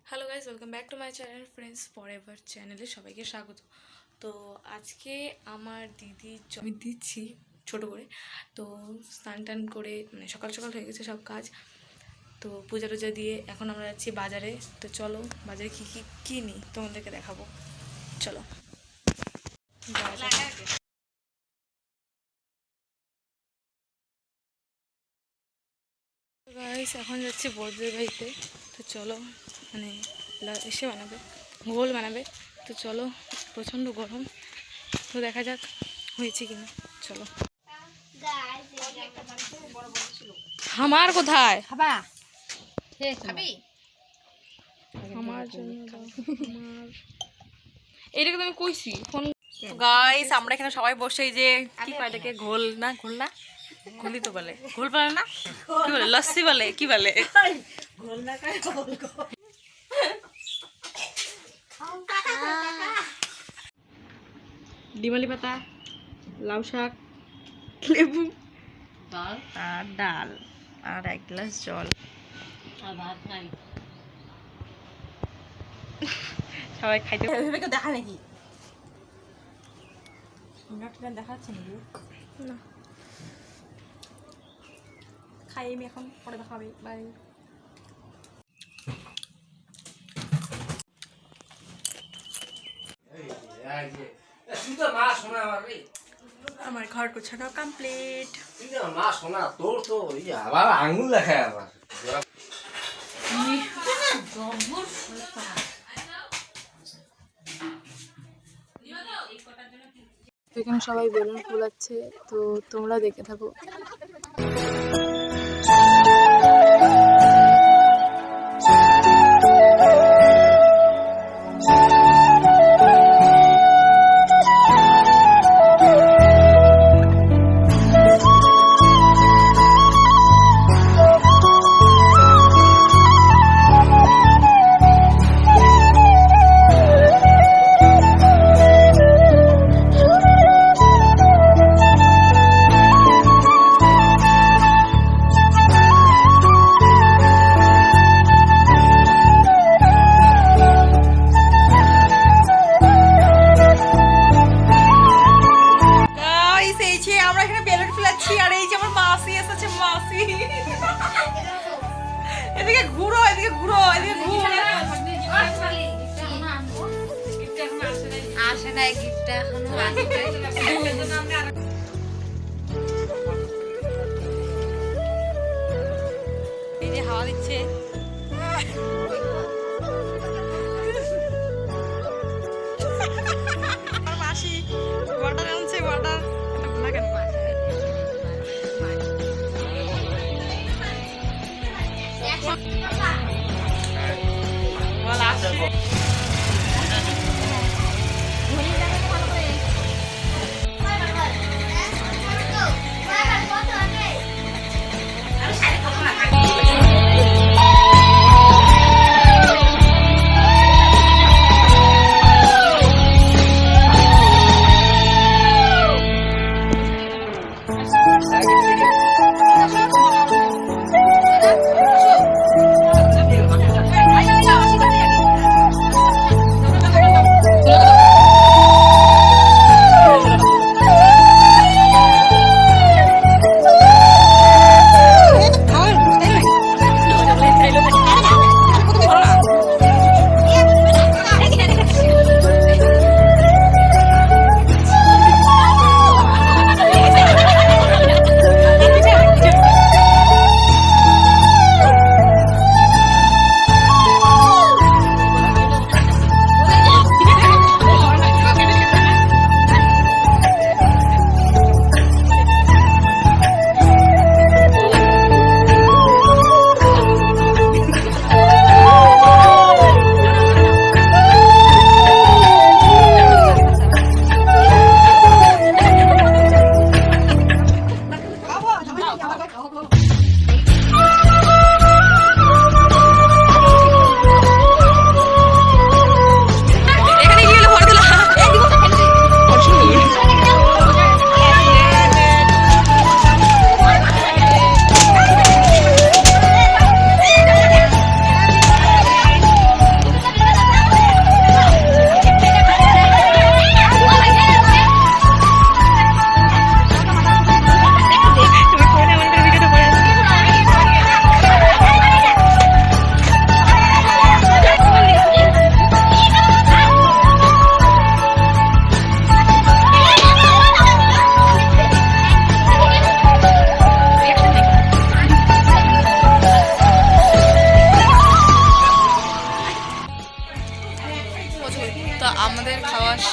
Hello guys, welcome back to my channel friends forever চ্যানেলে সবাইকে স্বাগত। তো আজকে আমার দিদি আমি দিচ্ছি ছোটো করে, তো স্নান টান করে মানে সকাল সকাল হয়ে গেছে সব কাজ। তো পূজা টুজা দিয়ে এখন আমরা যাচ্ছি বাজারে। তো চলো বাজারে কী কী কিনি তোমাদেরকে দেখাবো, চলো গাইস। এখন যাচ্ছি বড়দের বাড়িতে, তো চলো মানে এসে বানাবে, ঘোল বানাবে। তো চলো, প্রচণ্ড গরম, তো দেখা যাক হয়েছে কিনা। চলো। আমার কোথায় খাবা আমার জন্য আমার এইটাকে তো আমি কইছি ফোন। গাইস আমরা এখানে সবাই বসে, এই যে কি কয় এটাকে, ঘোল না ঘোলই তো বলে, ঘোল বলে না, কি বলে, লস্যি বলে, কি বলে, ডিমালি পাতা, লাউ শাক, লেবু আর ডাল আর 1 গ্লাস জল। সবাই খাইতে দেখা নাকি দেখাচ্ছে নাকি না, খাই আমি এখন, পরে দেখাবে, বাই। আমার ঘর গোছানো কমপ্লিট। আবার আঙুল দেখায় আবার। এখানে সবাই বেলুন ফুলাচ্ছে, তো তোমরা দেখে থাকো। এদিকে ঘুরো, এদিকে ঘুরো, এদিকে ঘুরো। আসে নাই গিফটটা এখনো আসবে। এই যে হাওয়া দিচ্ছে, আমার মাসি ওয়াটার আনছে, ওয়াটার এটা ভোলা কেন বল আসছে।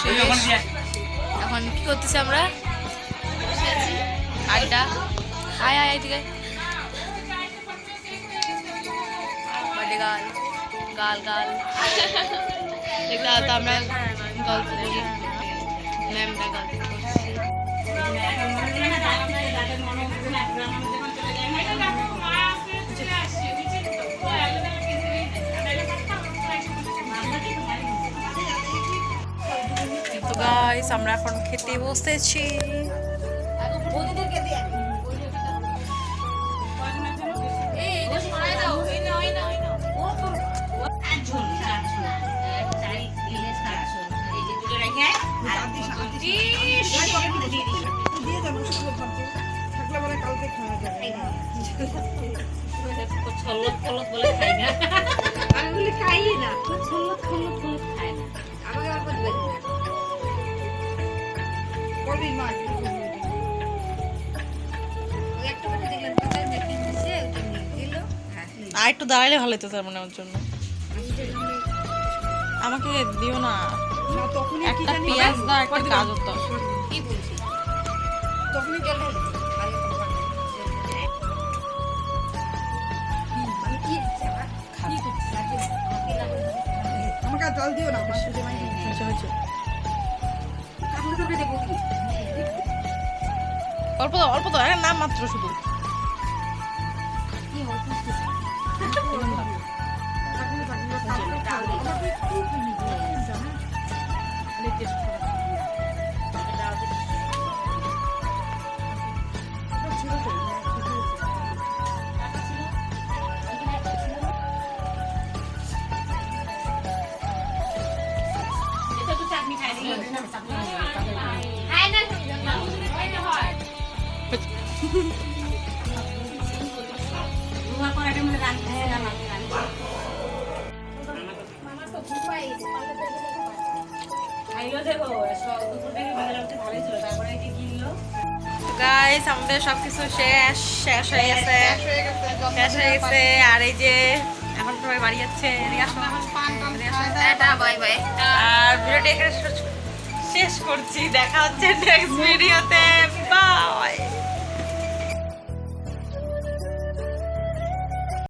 শেষ। এখন কি করতেছি আমরা? আড্ডা। আয় আয় এদিকে। বাড়ি গাল গাল গাল দেখলে তো আমরা গল্প করি, ম্যামরা গল্প করছি। তো গাইস আমরা এখন খেতে বসেছি। আর একটু দাঁড়াইলে ভালো হতো তার মানে ওর জন্য। আমাকে দিও না, একটা পেঁয়াজ দাও, একটা গাজর দাও। আমাকে জল দিও না, অল্প দাও অল্প দাও, একটা নাম মাত্র শুধু। গাইস আমাদের সবকিছু শেষ শেষ হয়ে গেছে, শেষ হয়ে গেছে। আর এই যে এখন সবাই বাড়ি যাচ্ছে। Bye bye. আর ভিডিওটা এখানে শেষ করছি। দেখা হচ্ছে নেক্সট ভিডিওতে। বাই।